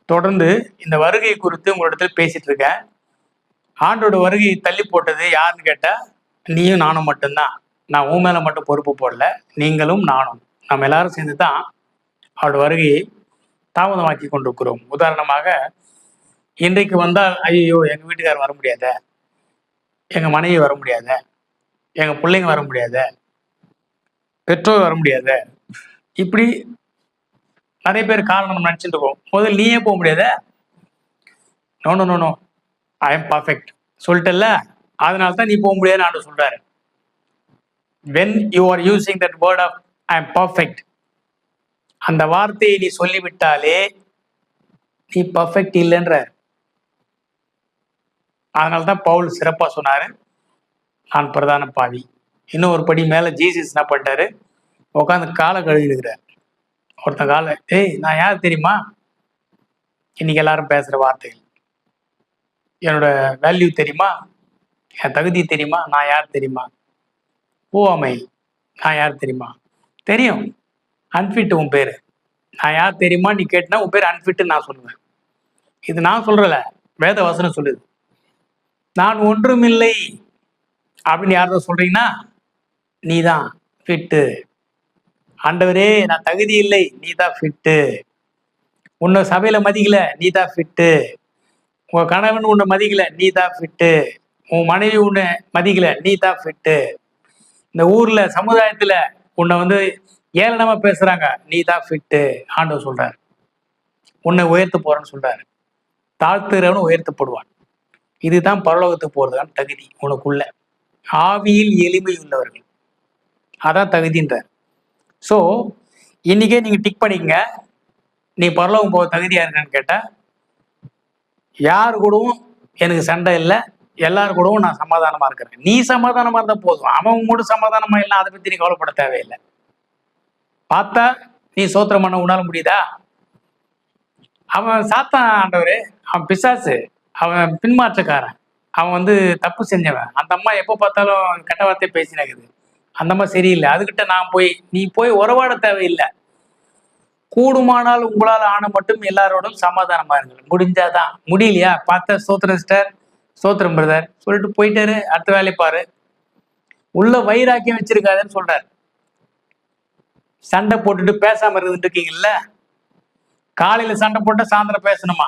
தொடர்ந்து இந்த வருகை குறித்து உங்களிடத்தில் பேசிட்டு இருக்கேன். ஆண்டோட வருகையை தள்ளி போட்டது யாருன்னு கேட்டா, நீயும் நானும் மட்டும்தான். நான் உன் மேல மட்டும் பொறுப்பு போடல, நீங்களும் நானும் நம்ம எல்லாரும் சேர்ந்து தான் அவரோட வருகையை தாமதமாக்கி கொண்டிருக்கிறோம். உதாரணமாக, இன்றைக்கு வந்தால் ஐயோ எங்க வீட்டுக்காரர் வர முடியாத, எங்க மனைவி வர முடியாத, எங்க பிள்ளைங்க வர முடியாத, பெற்றோர் வர முடியாத, இப்படி நிறைய பேர் காரணம் நினைச்சிட்டு இருக்கோம். முதல்ல நீயே போக முடியாத, no no no no I am perfect சொல்லிட்டல்ல, அதனால தான் நீ போக முடியாதுன்னு ஆண்டு சொல்றாரு. when you are using that word of I am perfect, அந்த வார்த்தையை நீ சொல்லிவிட்டாலே நீ பர்ஃபெக்ட் இல்லைன்ற. அதனால்தான் பவுல் சிறப்பா சொன்னாரு, நான் பிரதான பாவி. இன்னும் ஒரு படி மேல ஜீசஸ் என்ன பண்ணிட்டாரு, உட்காந்து காலை கழுவிடுகிறார். ஒருத்தன் காலை, ஏய் நான் யார் தெரியுமா, இன்னைக்கு எல்லாரும் பேசுற வார்த்தைகள், என்னோட வேல்யூ தெரியுமா, என் தகுதி தெரியுமா, நான் யார் தெரியுமா, ஓமை நான் யார் தெரியுமா, தெரியும், அன்ஃபிட் உன் பேரு, நான் யார் தெரியுமா நீ கேட்டினா உன் பேர் அன்ஃபிட்டு நான் சொல்லுவேன். இது நான் சொல்றல, வேத வசனம் சொல்லுது. நான் ஒன்றும் இல்லை அப்படின்னு யாரும் சொல்றீங்கன்னா நீ தான் ஃபிட்டு. ஆண்டவரே நான் தகுதி இல்லை, நீ தான் ஃபிட்டு. உன்னை சபையில மதிக்கல, நீ தான் ஃபிட்டு. உங்க கணவன் உன்னை மதிக்கல, நீ தான் ஃபிட்டு. உன் மனைவி உன்னை மதிக்கல, நீ தான் ஃபிட்டு. இந்த ஊர்ல சமுதாயத்துல உன்னை வந்து ஏளனமா பேசுறாங்க, நீ தான் ஃபிட்டு. ஆண்டவர் சொல்றாரு, உன்னை உயர்த்த போறேன்னு சொல்றாரு. தாழ்த்துறவனு உயர்த்தப்படுவான். இதுதான் பரலோகத்துக்கு போறதுதான் தகுதி உனக்குள்ள. ஆவியில் எளிமை உள்ளவர்கள், அதான் தகுதின்றார். ஸோ இன்னைக்கே நீங்க டிக் பண்ணிக்கங்க, நீ பரலோகம் போக தகுதியா இருக்கான்னு கேட்டா, யாரு கூடவும் எனக்கு சண்டை இல்லை, எல்லாரு கூடவும் நான் சமாதானமா இருக்கிறேன். நீ சமாதானமா இருந்தா போதும், அவன் கூட சமாதானமா இல்லை அதை பத்தி நீ கவலைப்பட தேவையில்லை. பார்த்தா நீ சோத்திரம் பண்ண உன்னால முடியுதா? அவன் சாத்தான் ஆண்டவரு, அவன் பிசாசு, அவன் பின்மாற்றக்காரன், அவன் வந்து தப்பு செஞ்சவன். அந்த அம்மா எப்போ பார்த்தாலும் கெட்ட வார்த்தையை பேசினாக்குது, அந்த அம்மா சரியில்லை, அதுகிட்ட நான் போய் நீ போய் உறவாட தேவையில்லை. கூடுமானால் உங்களால் ஆன மட்டும் எல்லாரோடும் சமாதானமா இருங்க. முடிஞ்சாதான். முடியலையா, பார்த்த சோத்திரம் சிஸ்டர், சோத்திரம் பிரதர் சொல்லிட்டு போயிட்டாரு, அடுத்த வேலையை பாரு. உள்ள வைராக்கியம் வச்சிருக்காதுன்னு சொல்றாரு. சண்டை போட்டுட்டு பேசாம இருந்துட்டு இருக்கீங்கல்ல, காலையில சண்டை போட்டா சாயந்தரம் பேசணுமா,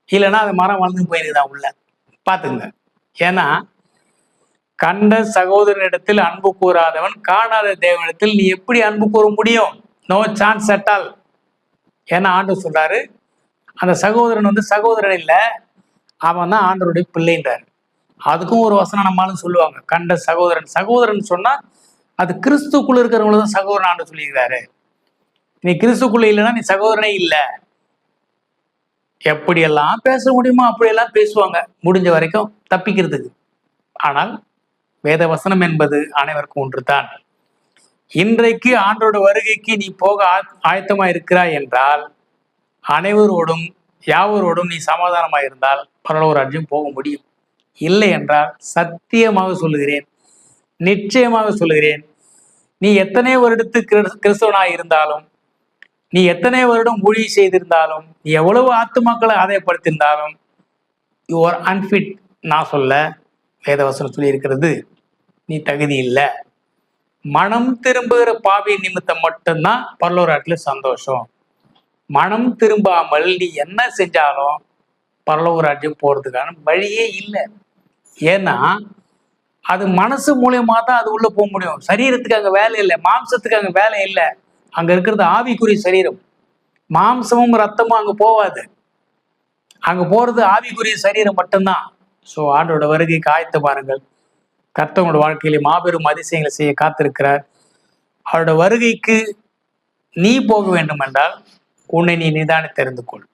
இல்லைன்னா அது மரம் வளர்ந்து போயிருக்குதான் உள்ள, பாத்துங்க. ஏன்னா கண்ட சகோதரனிடத்தில் அன்பு கூறாதவன் காணாத தேவனிடத்தில் நீ எப்படி அன்பு கூற முடியும்? No chance at all. ஏன்னா ஆண்டவர் சொல்றாரு, அந்த சகோதரன் வந்து சகோதரன் இல்லை, அவன் தான் ஆண்டவருடைய பிள்ளைன்றார். அதுக்கும் ஒரு வசனம் நம்மளும் சொல்லுவாங்க, கண்ட சகோதரன். சகோதரன் சொன்னா அது கிறிஸ்துக்குள்ள இருக்கிறவங்கள தான் சகோதரன் ஆண்டு சொல்லியிருக்காரு. நீ கிறிஸ்துக்குள்ள இல்லைன்னா நீ சகோதரனே இல்லை. எப்படியெல்லாம் பேச முடியுமோ அப்படியெல்லாம் பேசுவாங்க, முடிஞ்ச வரைக்கும் தப்பிக்கிறதுக்கு. ஆனால் வேத வசனம் என்பது அனைவருக்கும் ஒன்று தான். இன்றைக்கு ஆண்டோட வருகைக்கு நீ போக ஆயத்தமா இருக்கிறாய் என்றால், அனைவரோடும் யாவரோடும் நீ சமாதானமா இருந்தால் பரலோக ராஜ்யம் போக முடியும். இல்லை என்றால் சத்தியமாக சொல்லுகிறேன், நிச்சயமாக சொல்லுகிறேன், நீ எத்தனை வருடத்துக்கு கிறிஸ்தவனாய் இருந்தாலும், நீ எத்தனை வருடம் ஊழியம் செய்திருந்தாலும், நீ எவ்வளவு ஆத்துமாக்களை ஆதாயப்படுத்தியிருந்தாலும், யூ ஆர் அன்ஃபிட். நான் சொல்ல, வேதவசனம் சொல்லி இருக்கிறது, நீ தகுதி இல்லை. மனம் திரும்புகிற பாவி நிமித்தம் மட்டும்தான் பரலோகத்துல சந்தோஷம். மனம் திரும்பாமல் நீ என்ன செஞ்சாலும் பரலோக ராஜ்யம் போறதுக்கான வழியே இல்லை. ஏன்னா அது மனசு மூலியமா தான் அது உள்ள போக முடியும். சரீரத்துக்கு அங்க வேலை இல்லை, மாம்சத்துக்கு அங்க வேலை இல்லை. அங்க இருக்கிறது ஆவிக்குரிய சரீரம். மாம்சமும் ரத்தமும் அங்க போவாது, அங்க போறது ஆவிக்குரிய சரீரம் மட்டும்தான். ஸோ ஆண்டோட வருகைக்கு ஆயத்த பாருங்கள். கர்த்தரோட வாழ்க்கையிலே மாபெரும் அதிசயங்களை செய்ய காத்திருக்கிறார். அவரோட வருகைக்கு நீ போக வேண்டும் என்றால் உன்னை நீ நிதானித்து தெரிந்து கொள்.